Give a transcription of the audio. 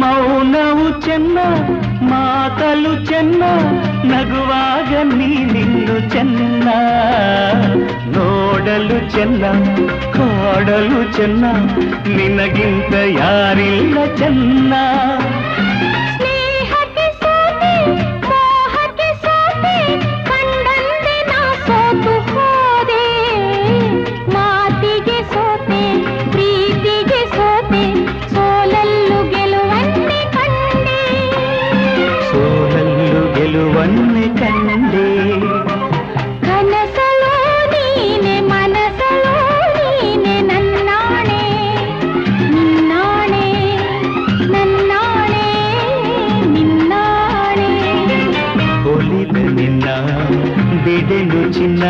ಮೌನವು ಚೆನ್ನ ಮಾತಲು ಚೆನ್ನ ನಗುವಾಗ ನೀನಿನ್ನು ಚೆನ್ನ ನೋಡಲು ಚೆನ್ನ ಕಾಡಲು ಚೆನ್ನ ನಿನಗಿಂತ ಯಾರಿಲ್ಲ ಚೆನ್ನ ಗೆಲುವನ್ನೇ ಕಂಡೆ ಕನಸಲೋ ನೀನೆ ಮನಸಲೋ ನೀನೆ ನನ್ನಾಣೆ ನಿನ್ನಾಣೆ ನನ್ನಾಣೆ ನಿನ್ನಾಣೆ ಒಲಿದ ನಿನ್ನ ಬಿಡೆನು ಚಿನ್ನ